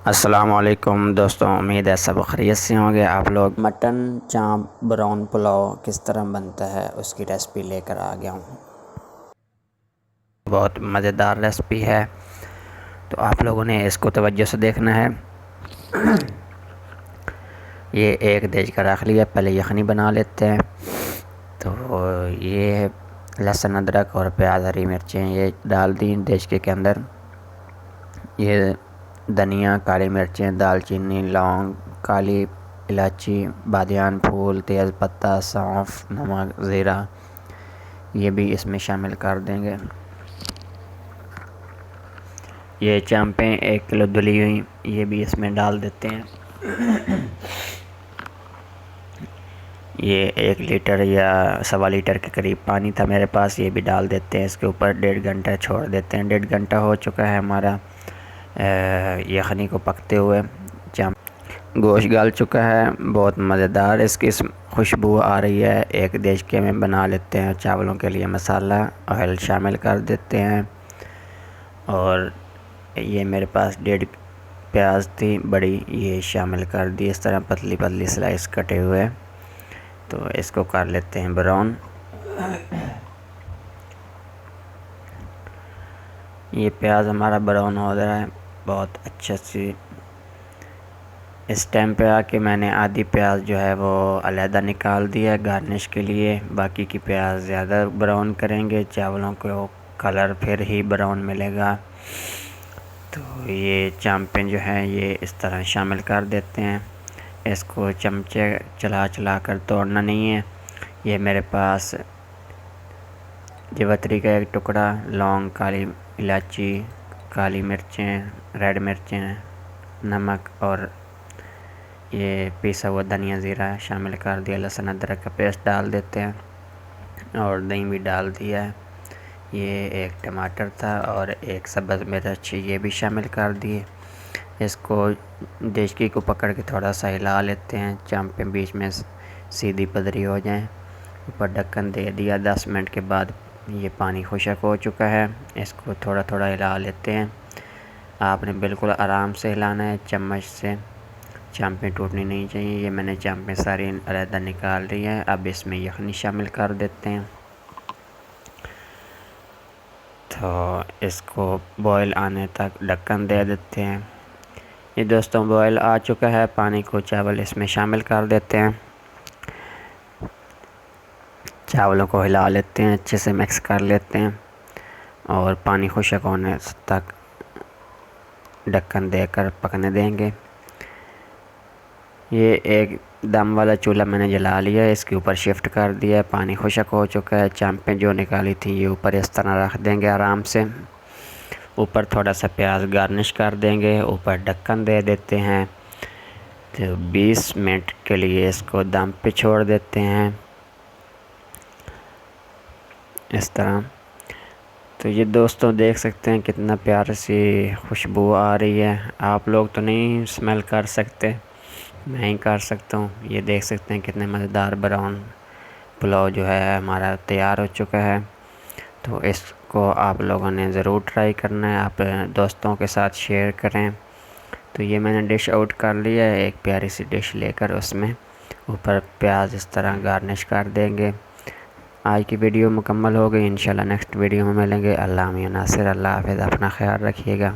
अस्सलामुअलैकुम दोस्तों, उम्मीद है सब खैरियत से होंगे आप लोग। मटन चाप ब्राउन पुलाव किस तरह बनता है उसकी रेसिपी लेकर आ गया हूँ। बहुत मज़ेदार रेसिपी है, तो आप लोगों ने इसको तवज्जो से देखना है। ये एक देज का रख लिया, पहले यखनी बना लेते हैं। तो ये लहसुन अदरक और प्याज हरी मिर्चें ये डाल दी देज के अंदर। ये धनिया काली मिर्चें दालचीनी लौंग काली इलायची बादियान फूल तेज़पत्ता सौंफ नमक ज़ीरा ये भी इसमें शामिल कर देंगे। ये चांपें 1 किलो धुली हुई ये भी इसमें डाल देते हैं। ये 1 लीटर या 1.25 लीटर के करीब पानी था मेरे पास, ये भी डाल देते हैं। इसके ऊपर 1.5 घंटा छोड़ देते हैं। 1.5 घंटा हो चुका है हमारा यखनी को पकते हुए। गोश्त गल चुका है, बहुत मज़ेदार इसकी खुशबू आ रही है। एक देशके में बना लेते हैं। चावलों के लिए मसाला ऑयल शामिल कर देते हैं। और ये मेरे पास 1.5 प्याज थी बड़ी, ये शामिल कर दी इस तरह पतली पतली स्लाइस कटे हुए। तो इसको कर लेते हैं ब्राउन। ये प्याज हमारा ब्राउन हो रहा है बहुत अच्छे से। इस टाइम पे आके मैंने आधी प्याज जो है वो अलहदा निकाल दिया गार्निश के लिए। बाकी की प्याज ज़्यादा ब्राउन करेंगे, चावलों को कलर फिर ही ब्राउन मिलेगा। तो ये चांपें जो हैं ये इस तरह शामिल कर देते हैं। इसको चमचे चला चला कर तोड़ना नहीं है। ये मेरे पास जवतरी का 1 टुकड़ा लौंग काली इलायची काली मिर्चें रेड मिर्चें नमक और ये पिसा हुआ धनिया ज़ीरा शामिल कर दिया। लहसुन अदरक का पेस्ट डाल देते हैं और दही भी डाल दिया है। ये 1 टमाटर था और 1 सब्ज़ मिर्च ये भी शामिल कर दिए। इसको देशकी को पकड़ के थोड़ा सा हिला लेते हैं, चांपें बीच में सीधी पधरी हो जाएं। ऊपर ढक्कन दे दिया। 10 मिनट के बाद ये पानी खुशक हो चुका है। इसको थोड़ा थोड़ा हिला लेते हैं। आपने बिल्कुल आराम से हिलाना है, चम्मच से, चांपें टूटनी नहीं चाहिए। ये मैंने चांपें सारी अलहदा निकाल ली है। अब इसमें यखनी शामिल कर देते हैं। तो इसको बॉयल आने तक ढक्कन दे देते हैं। ये दोस्तों बॉयल आ चुका है। पानी को चावल इसमें शामिल कर देते हैं। चावलों को हिला लेते हैं, अच्छे से मिक्स कर लेते हैं और पानी खुशक होने तक ढक्कन देकर पकने देंगे। ये एक दम वाला चूल्हा मैंने जला लिया है, इसके ऊपर शिफ्ट कर दिया है। पानी खुशक हो चुका है। चांपें जो निकाली थी ये ऊपर इस तरह रख देंगे आराम से। ऊपर थोड़ा सा प्याज गार्निश कर देंगे। ऊपर ढक्कन दे देते हैं। तो 20 मिनट के लिए इसको दम पे छोड़ देते हैं इस तरह। तो ये दोस्तों देख सकते हैं कितना प्यार सी खुशबू आ रही है। आप लोग तो नहीं स्मेल कर सकते, मैं ही कर सकता हूँ। ये देख सकते हैं कितने मज़ेदार ब्राउन पुलाव जो है हमारा तैयार हो चुका है। तो इसको आप लोगों ने ज़रूर ट्राई करना है, आप दोस्तों के साथ शेयर करें। तो ये मैंने डिश आउट कर लिया है। एक प्यारी सी डिश लेकर उसमें ऊपर प्याज इस तरह गार्निश कर देंगे। आज की वीडियो मुकम्मल हो गई। इंशाल्लाह नेक्स्ट वीडियो में मिलेंगे। अल्लाह मियां नासिर, अल्लाह हाफ़िज़, अपना ख्याल रखिएगा।